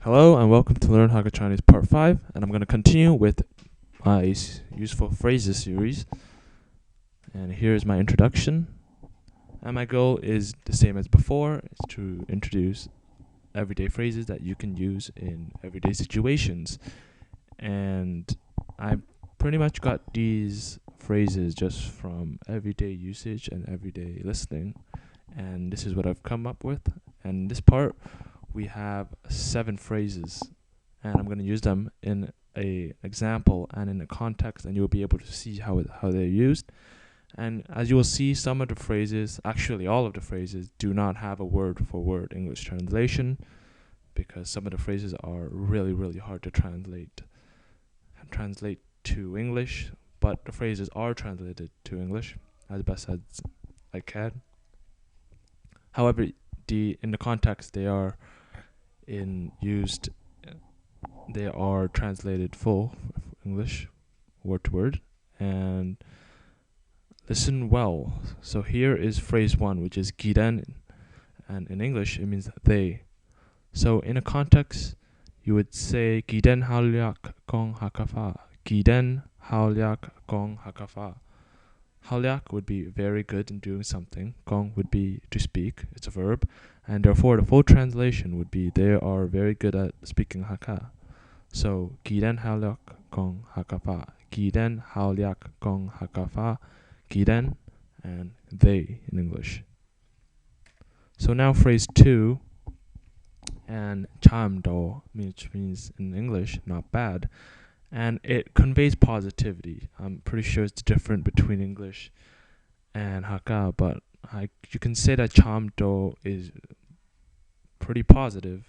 Hello and welcome to Learn Hakka Chinese Part 5, and I'm going to continue with my useful phrases series. And here's my introduction. And my goal is the same as before, is to introduce everyday phrases that you can use in everyday situations. And I pretty much got these phrases just from everyday usage and everyday listening. And this is what I've come up with. And this part, we have 7 phrases, and I'm going to use them in a example and in a context, and you'll be able to see how they're used. And as you will see, some of the phrases, actually all of the phrases, do not have a word-for-word English translation, because some of the phrases are really hard to translate to English, but the phrases are translated to English as best as I can. However, in the context they are they are translated full English word to word, and listen well. So here is phrase 1, which is 기댄, and in English it means they. So in a context you would say 기댄 하울약 공 하카파. 기댄 하울약 공 하카파. 하울약 would be very good in doing something. 공 would be to speak, it's a verb, and therefore the full translation would be they are very good at speaking Hakka. So 기댄 하울약 공 하카파. 기댄 하울약 공 하카파. 기댄 and they in English. So now phrase 2, and 참도, which means in English not bad, and it conveys positivity. I'm pretty sure it's different between English and Hakka, but you can say that 참도 is pretty positive.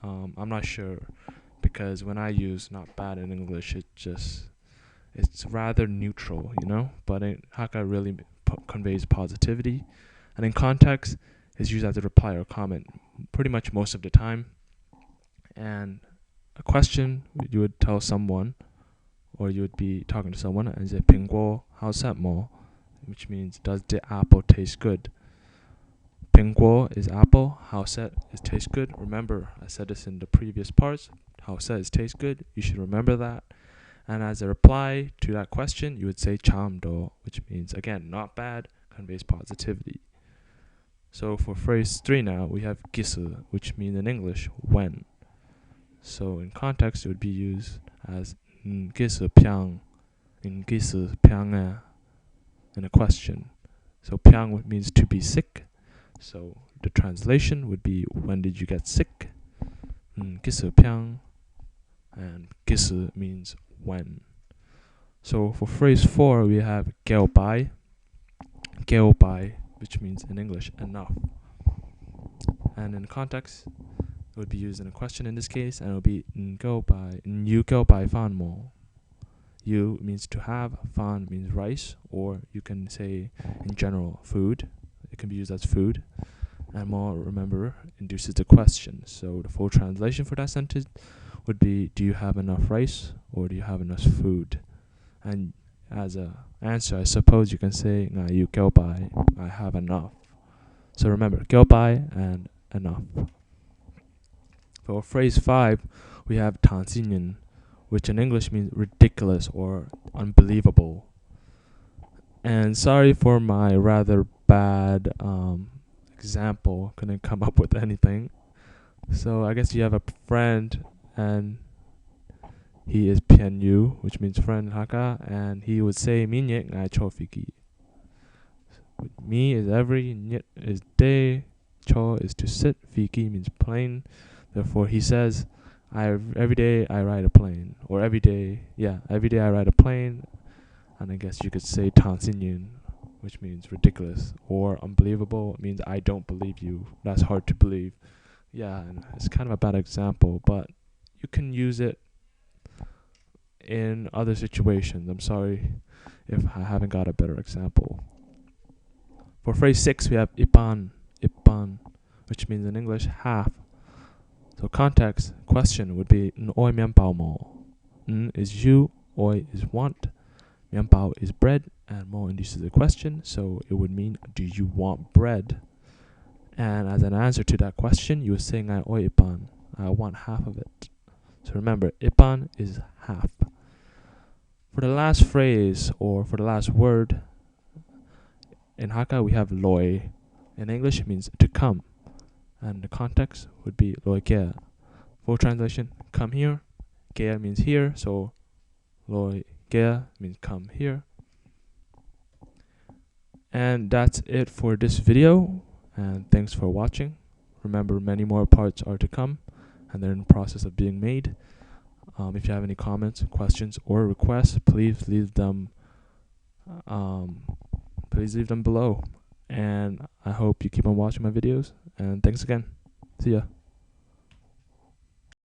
I'm not sure, because when I use not bad in English, it's rather neutral, but in Hakka really conveys positivity, and in context it's used as a reply or comment pretty much most of the time. And a question you would tell someone, or you would be talking to someone, and say 빙고 하우삿모, which means does the apple taste good. 빙고 is apple, 하우삿 is taste good. Remember, I said this in the previous parts, 하우삿 is taste good. You should remember that. And as a reply to that question, you would say 참도, which means again not bad, conveys positivity. So for phrase 3 now, we have 기스, which means in English when. So in context it would be used as 기스 평, 기스 평에, in a question. So 평 means to be sick. So the translation would be when did you get sick? 기스 평, and 기스 means when. So for phrase 4 we have 개오바이, which means in English enough. And in context it would be used in a question in this case, and it would be you go by fan mo. You means to have, fan means rice, or you can say in general food. It can be used as food. And more, remember, induces the question. So the full translation for that sentence would be do you have enough rice, or do you have enough food? And as a answer, I suppose you can say you go by, I have enough. So remember, go by and enough. For phrase 5, we have 당신은, which in English means ridiculous or unbelievable. And sorry for my rather bad example, couldn't come up with anything. So I guess you have a friend and he is pianyu, which means friend in Hakka, and he would say minye ngai cho fiki. Mi is every, nyet is day, cho is to sit, fiki means plane. Therefore he says every day I ride a plane, or every day I ride a plane. And I guess you could say 당신은, which means ridiculous or unbelievable. It means I don't believe you, that's hard to believe. And it's kind of a bad example, but you can use it in other situations. I'm sorry if I haven't got a better example. For phrase 6 we have ipan, which means in English half. So context question would be oi mianbao mo. Is you, oi is want, mianbao is bread, and mo induces a question, so it would mean do you want bread? And as an answer to that question, you would say ngai oi ipan. I want half of it. So remember, ipan is half. For the last phrase or for the last word, in Hakka we have loi. In English it means to come. And the context would be loi kea. Full translation, come here. Kea means here, so loi kea means come here. And that's it for this video, and thanks for watching. Remember, many more parts are to come, and they're in the process of being made. If you have any comments, questions, or requests, please leave them below. And I hope you keep on watching my videos, and thanks again. See ya.